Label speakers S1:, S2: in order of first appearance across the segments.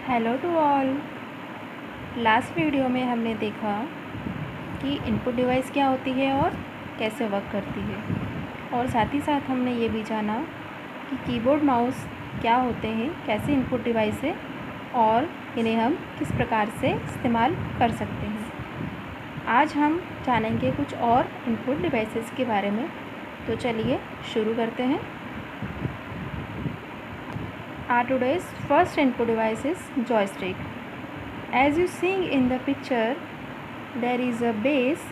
S1: Hello to all. Last video में हमने देखा कि इनपुट डिवाइस क्या होती है और कैसे वर्क करती है, और साथ ही साथ हमने ये भी जाना कि कीबोर्ड माउस क्या होते हैं, कैसे इनपुट डिवाइस है और इन्हें हम किस प्रकार से इस्तेमाल कर सकते हैं। आज हम जानेंगे कुछ और इनपुट डिवाइसेस के बारे में, तो चलिए शुरू करते हैं। Our today's first input device is joystick. As you see in the picture, there is a base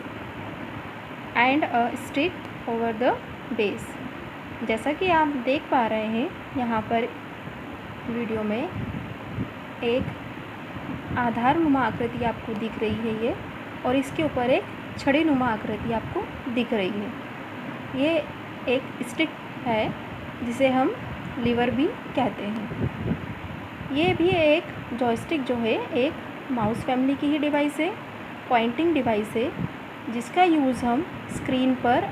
S1: and a stick over the base. जैसा कि आप देख पा रहे हैं यहाँ पर वीडियो में एक आधार नुमा आकृति आपको दिख रही है ये, और इसके ऊपर एक छड़ी नुमा आकृति आपको दिख रही है। ये एक स्टिक है जिसे हम लीवर भी कहते हैं। ये भी एक जॉयस्टिक जो है एक माउस फैमिली की ही डिवाइस है, पॉइंटिंग डिवाइस है, जिसका यूज़ हम स्क्रीन पर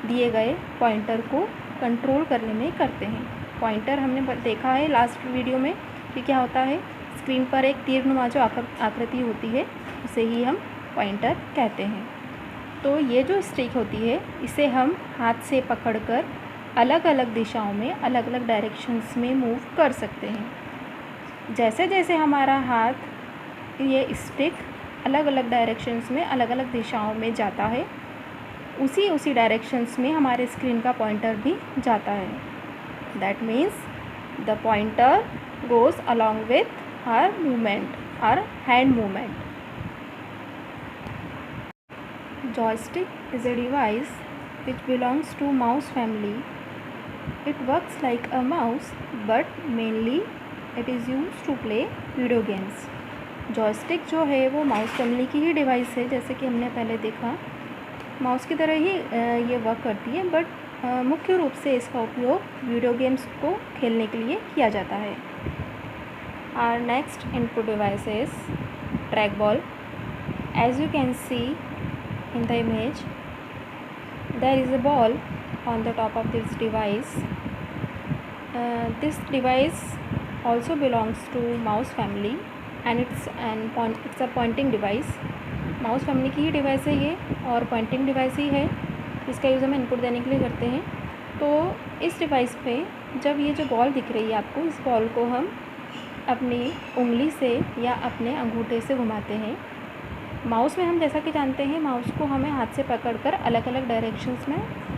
S1: दिए गए पॉइंटर को कंट्रोल करने में करते हैं। पॉइंटर हमने देखा है लास्ट वीडियो में कि क्या होता है, स्क्रीन पर एक तीरनुमा जो आकृति होती है उसे ही हम पॉइंटर कहते हैं। तो ये जो स्टिक होती है इसे हम हाथ से पकड़कर अलग अलग दिशाओं में, अलग अलग डायरेक्शंस में मूव कर सकते हैं। जैसे जैसे हमारा हाथ ये स्टिक अलग अलग डायरेक्शंस में, अलग अलग दिशाओं में जाता है, उसी उसी डायरेक्शंस में हमारे स्क्रीन का पॉइंटर भी जाता है। That means the pointer goes along with our movement, our hand movement. Joystick is a device which belongs to mouse family. It works like a mouse, but mainly it is used to play video games. Joystick जो है वो mouse family की ही device है, जैसे कि हमने पहले देखा माउस की तरह ही ये वर्क करती है, बट मुख्य रूप से इसका उपयोग वीडियो गेम्स को खेलने के लिए किया जाता है। Our next input device is trackball. As you can see in the image, there is a ball on the top of this device. This device also belongs to mouse family and it's a pointing device. Mouse family की ही device है ये, और pointing device ही है। इसका use हम input देने के लिए करते हैं। तो इस डिवाइस पे जब ये जो बॉल दिख रही है आपको, इस बॉल को हम अपनी उंगली से या अपने अंगूठे से घुमाते हैं। माउस में हम जैसा कि जानते हैं, माउस को हमें हाथ से पकड़कर अलग अलग डायरेक्शंस में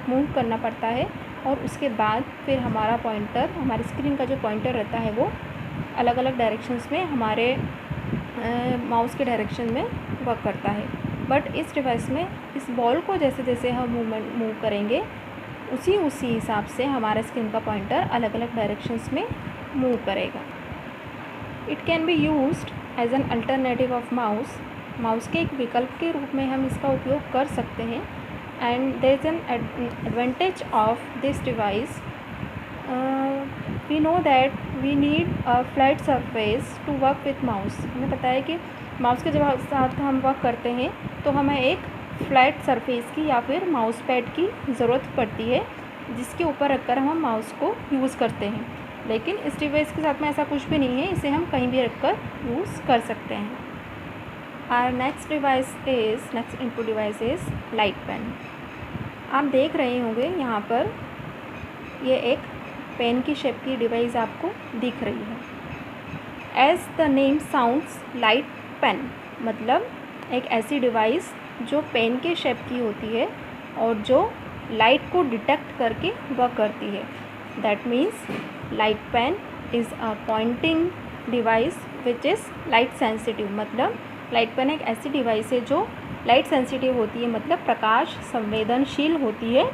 S1: मूव करना पड़ता है, और उसके बाद फिर हमारा पॉइंटर, हमारी स्क्रीन का जो पॉइंटर रहता है वो अलग अलग डायरेक्शंस में हमारे माउस के डायरेक्शन में वर्क करता है। बट इस डिवाइस में इस बॉल को जैसे जैसे हम मूव करेंगे, उसी हिसाब से हमारा स्क्रीन का पॉइंटर अलग अलग डायरेक्शंस में मूव करेगा। It can be used as an alternative of mouse. Mouse के एक विकल्प के रूप में हम इसका उपयोग कर सकते हैं। And there is an advantage of this device. We know that we need a flat surface to work with mouse. हमें पता है कि माउस के जब साथ हम वर्क करते हैं तो हमें एक फ्लैट सरफेस की या फिर माउस पैड की ज़रूरत पड़ती है, जिसके ऊपर रखकर हम माउस को यूज़ करते हैं। लेकिन इस डिवाइस के साथ में ऐसा कुछ भी नहीं है, इसे हम कहीं भी रखकर यूज़ कर सकते हैं। Our next input device is light pen. आप देख रहे होंगे यहाँ पर ये एक पेन की शेप की डिवाइस आपको दिख रही है। As the name sounds, light pen मतलब एक ऐसी डिवाइस जो पेन के शेप की होती है और जो लाइट को डिटेक्ट करके वर्क करती है। That means light pen is a pointing device which is light sensitive। मतलब लाइट पेन एक ऐसी डिवाइस है जो लाइट सेंसिटिव होती है, मतलब प्रकाश संवेदनशील होती है।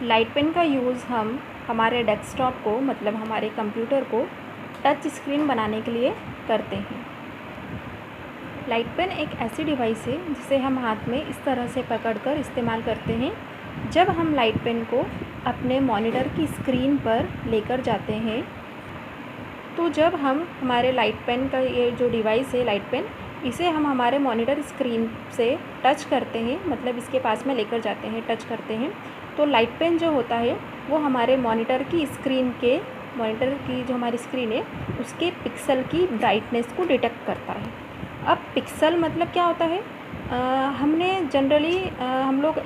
S1: लाइट पेन का यूज़ हम हमारे डेस्कटॉप को, मतलब हमारे कंप्यूटर को टच स्क्रीन बनाने के लिए करते हैं। लाइट पेन एक ऐसी डिवाइस है जिसे हम हाथ में इस तरह से पकड़कर इस्तेमाल करते हैं। जब हम लाइट पेन को अपने मॉनिटर की स्क्रीन पर लेकर जाते हैं, तो जब हम हमारे लाइट पेन का ये जो डिवाइस है लाइट पेन, इसे हम हमारे मॉनिटर स्क्रीन से टच करते हैं, मतलब इसके पास में लेकर जाते हैं, टच करते हैं, तो लाइट पेन जो होता है वो हमारे मॉनिटर की स्क्रीन के मॉनिटर की जो हमारी स्क्रीन है उसके पिक्सल की ब्राइटनेस को डिटेक्ट करता है। अब पिक्सल मतलब क्या होता है, हमने जनरली हम लोग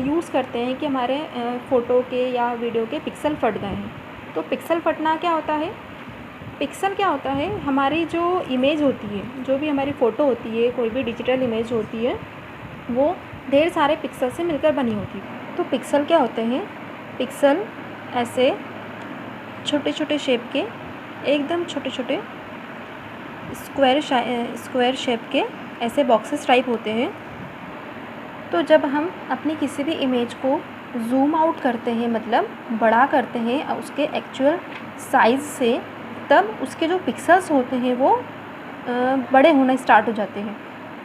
S1: यूज़ करते हैं कि हमारे फ़ोटो के या वीडियो के पिक्सल फट गए हैं। तो पिक्सल फटना क्या होता है, पिक्सल क्या होता है, हमारी जो इमेज होती है, जो भी हमारी फ़ोटो होती है, कोई भी डिजिटल इमेज होती है, वो ढेर सारे पिक्सल से मिलकर बनी होती है। तो पिक्सल क्या होते हैं, पिक्सल ऐसे छोटे छोटे शेप के, एकदम छोटे छोटे स्क्वायर शेप के ऐसे बॉक्सेस टाइप होते हैं। तो जब हम अपनी किसी भी इमेज को ज़ूम आउट करते हैं, मतलब बड़ा करते हैं उसके एक्चुअल साइज़ से, तब उसके जो पिक्सल्स होते हैं वो बड़े होना स्टार्ट हो जाते हैं।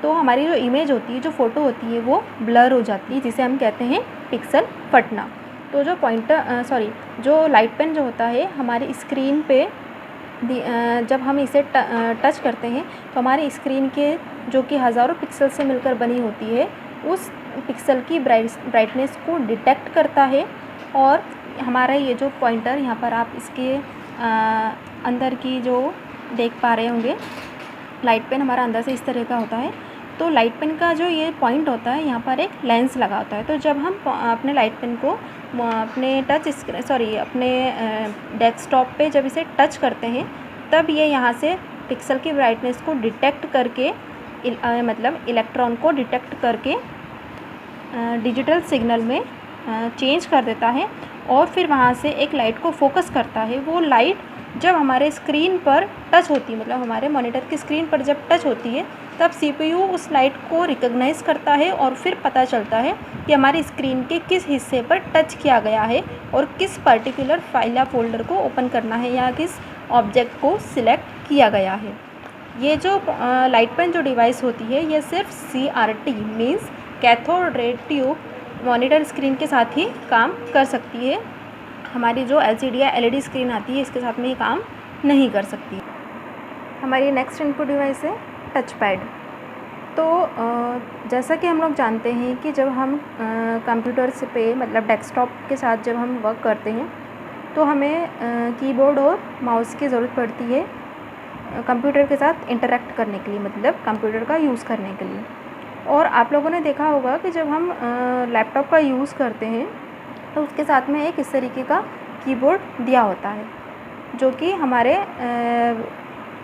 S1: तो हमारी जो इमेज होती है, जो फ़ोटो होती है, वो ब्लर हो जाती है, जिसे हम कहते हैं पिक्सल फटना। तो जो जो लाइट पेन जो होता है हमारी स्क्रीन पे जब हम इसे टच करते हैं तो हमारी स्क्रीन के जो कि हज़ारों पिक्सल से मिलकर बनी होती है, उस पिक्सल की ब्राइटनेस को डिटेक्ट करता है। और हमारा ये जो पॉइंटर, यहाँ पर आप इसके अंदर की जो देख पा रहे होंगे, लाइट पेन हमारा अंदर से इस तरह का होता है। तो लाइट पेन का जो ये पॉइंट होता है, यहाँ पर एक लेंस लगा होता है। तो जब हम अपने लाइट पेन को अपने अपने डेस्कटॉप पे जब इसे टच करते हैं, तब ये यहाँ से पिक्सल की ब्राइटनेस को डिटेक्ट करके मतलब इलेक्ट्रॉन को डिटेक्ट करके डिजिटल सिग्नल में चेंज कर देता है, और फिर वहाँ से एक लाइट को फोकस करता है। वो लाइट जब हमारे स्क्रीन पर टच होती है, मतलब हमारे मॉनिटर की स्क्रीन पर जब टच होती है, तब सीपीयू उस लाइट को रिकॉग्नाइज करता है और फिर पता चलता है कि हमारी स्क्रीन के किस हिस्से पर टच किया गया है और किस पर्टिकुलर फाइल या फोल्डर को ओपन करना है या किस ऑब्जेक्ट को सिलेक्ट किया गया है। ये जो लाइट पेन जो डिवाइस होती है, ये सिर्फ CRT means cathode ray tube monitor screen के साथ ही काम कर सकती है। हमारी जो LCD या LED स्क्रीन आती है, इसके साथ में ये काम नहीं कर सकती। हमारी नेक्स्ट इनपुट डिवाइस है टच पैड। तो जैसा कि हम लोग जानते हैं कि जब हम कंप्यूटर से पे मतलब डेस्कटॉप के साथ जब हम वर्क करते हैं, तो हमें कीबोर्ड और माउस की ज़रूरत पड़ती है कंप्यूटर के साथ इंटरेक्ट करने के लिए, मतलब कंप्यूटर का यूज़ करने के लिए। और आप लोगों ने देखा होगा कि जब हम लैपटॉप का यूज़ करते हैं तो उसके साथ में एक इस तरीके का कीबोर्ड दिया होता है, जो कि हमारे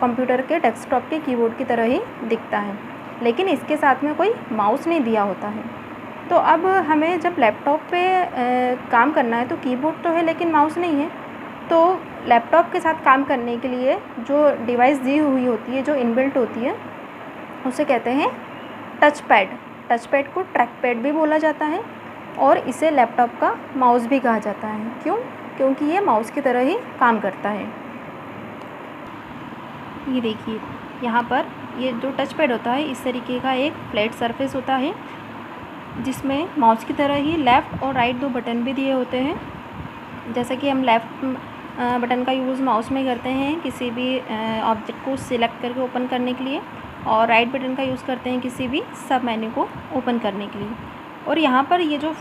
S1: कंप्यूटर के डेस्कटॉप के कीबोर्ड की तरह ही दिखता है, लेकिन इसके साथ में कोई माउस नहीं दिया होता है। तो अब हमें जब लैपटॉप पे काम करना है तो कीबोर्ड तो है लेकिन माउस नहीं है। तो लैपटॉप के साथ काम करने के लिए जो डिवाइस दी हुई होती है, जो इनबिल्ट होती है, उसे कहते हैं टच पैड। टच पैड को ट्रैक पैड भी बोला जाता है और इसे लैपटॉप का माउस भी कहा जाता है। क्यों? क्योंकि ये माउस की तरह ही काम करता है। ये देखिए, यहाँ पर ये जो टच पैड होता है, इस तरीके का एक फ्लैट सरफेस होता है, जिसमें माउस की तरह ही लेफ़्ट और राइट दो बटन भी दिए होते हैं। जैसे कि हम लेफ़्ट बटन का यूज़ माउस में करते हैं किसी भी ऑब्जेक्ट को सिलेक्ट करके ओपन करने के लिए, और राइट बटन का यूज़ करते हैं किसी भी सब मेन्यू को ओपन करने के लिए। और यहाँ पर ये जो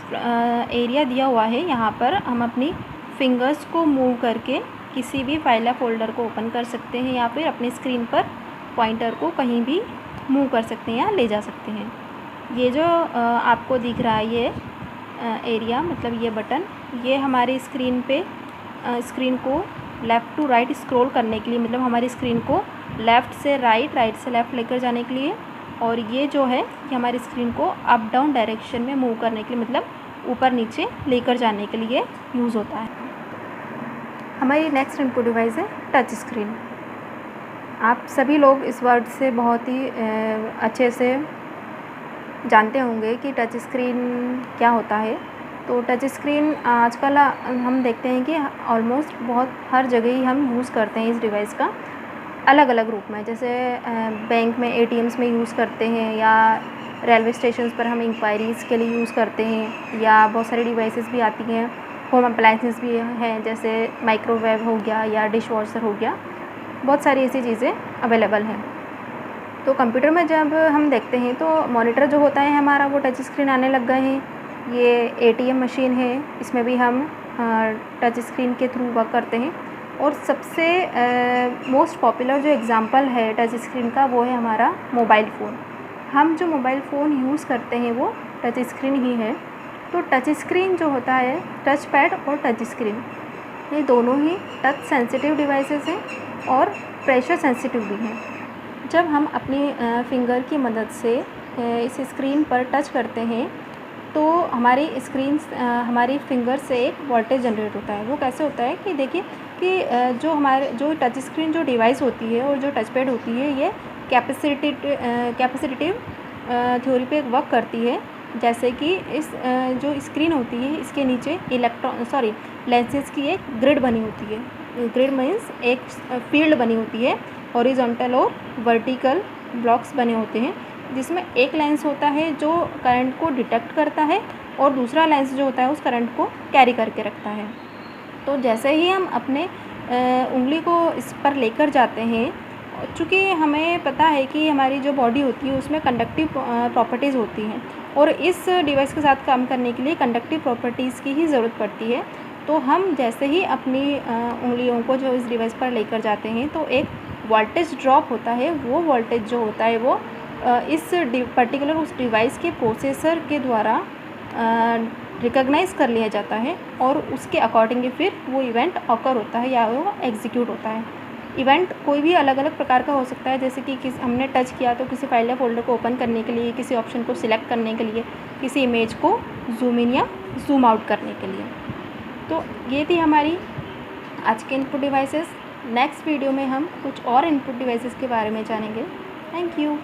S1: एरिया दिया हुआ है, यहाँ पर हम अपनी फिंगर्स को मूव करके किसी भी फाइल या फोल्डर को ओपन कर सकते हैं, या फिर अपनी स्क्रीन पर पॉइंटर को कहीं भी मूव कर सकते हैं या ले जा सकते हैं। ये जो आपको दिख रहा है ये एरिया, मतलब ये बटन, ये हमारी स्क्रीन पे स्क्रीन को लेफ़्ट टू राइट स्क्रॉल करने के लिए, मतलब हमारी स्क्रीन को लेफ़्ट से राइट, राइट से लेफ़्ट लेकर जाने के लिए, और ये जो है कि हमारी स्क्रीन को अप डाउन डायरेक्शन में मूव करने के लिए, मतलब ऊपर नीचे लेकर जाने के लिए यूज़ होता है। हमारी नेक्स्ट इनपुट डिवाइस है टच स्क्रीन। आप सभी लोग इस वर्ड से बहुत ही अच्छे से जानते होंगे कि टच स्क्रीन क्या होता है। तो टच स्क्रीन आजकल हम देखते हैं कि ऑलमोस्ट बहुत हर जगह ही हम यूज़ करते हैं इस डिवाइस का, अलग अलग रूप में। जैसे बैंक में ATMs में यूज़ करते हैं, या रेलवे स्टेशन पर हम इंक्वायरीज़ के लिए यूज़ करते हैं, या बहुत सारी डिवाइसेस भी आती हैं, होम अप्लायंसेस भी हैं, जैसे माइक्रोवेव हो गया या डिश वॉशर हो गया, बहुत सारी ऐसी चीज़ें अवेलेबल हैं। तो कंप्यूटर में जब हम देखते हैं तो मॉनिटर जो होता है हमारा, वो टच स्क्रीन आने लग गए हैं। ये ATM मशीन है, इसमें भी हम टच स्क्रीन के थ्रू वर्क करते हैं। और सबसे मोस्ट पॉपुलर जो एग्ज़ाम्पल है टच स्क्रीन का वो है हमारा मोबाइल फ़ोन। हम जो मोबाइल फ़ोन यूज़ करते हैं वो टच स्क्रीन ही है। तो टच स्क्रीन जो होता है, टच पैड और टच स्क्रीन, ये दोनों ही टच सेंसिटिव डिवाइसेस हैं और प्रेशर सेंसिटिव भी हैं। जब हम अपनी फिंगर की मदद से इस स्क्रीन पर टच करते हैं तो हमारी स्क्रीन हमारी फिंगर से एक वोल्टेज जनरेट होता है। वो कैसे होता है कि देखिए कि जो टच स्क्रीन जो डिवाइस होती है और जो टच पैड होती है, ये कैपेसिटिव थ्योरी पे वर्क करती है। जैसे कि इस जो स्क्रीन होती है इसके नीचे लेंसेज की एक ग्रिड बनी होती है। ग्रिड मीन्स एक फील्ड बनी होती है, हॉरिजॉन्टल और वर्टिकल ब्लॉक्स बने होते हैं, जिसमें एक लेंस होता है जो करंट को डिटेक्ट करता है और दूसरा लेंस जो होता है उस करंट को कैरी करके रखता है। तो जैसे ही हम अपने उंगली को इस पर लेकर जाते हैं, चूँकि हमें पता है कि हमारी जो बॉडी होती है उसमें कंडक्टिव प्रॉपर्टीज़ होती हैं और इस डिवाइस के साथ काम करने के लिए कंडक्टिव प्रॉपर्टीज़ की ही ज़रूरत पड़ती है। तो हम जैसे ही अपनी उंगलियों को जो इस डिवाइस पर लेकर जाते हैं तो एक वोल्टेज ड्रॉप होता है। वो वोल्टेज जो होता है वो इस पर्टिकुलर उस डिवाइस के प्रोसेसर के द्वारा रिकॉग्नाइज़ कर लिया जाता है और उसके अकॉर्डिंगली फिर वो इवेंट ऑकर होता है या वो एग्जीक्यूट होता है। इवेंट कोई भी अलग अलग प्रकार का हो सकता है, जैसे कि हमने टच किया तो किसी फाइल या फोल्डर को ओपन करने के लिए, किसी ऑप्शन को सिलेक्ट करने के लिए, किसी इमेज को जूम इन या जूम आउट करने के लिए। तो ये थी हमारी आज के इनपुट डिवाइसेस। नेक्स्ट वीडियो में हम कुछ और इनपुट डिवाइसेस के बारे में जानेंगे। Thank you.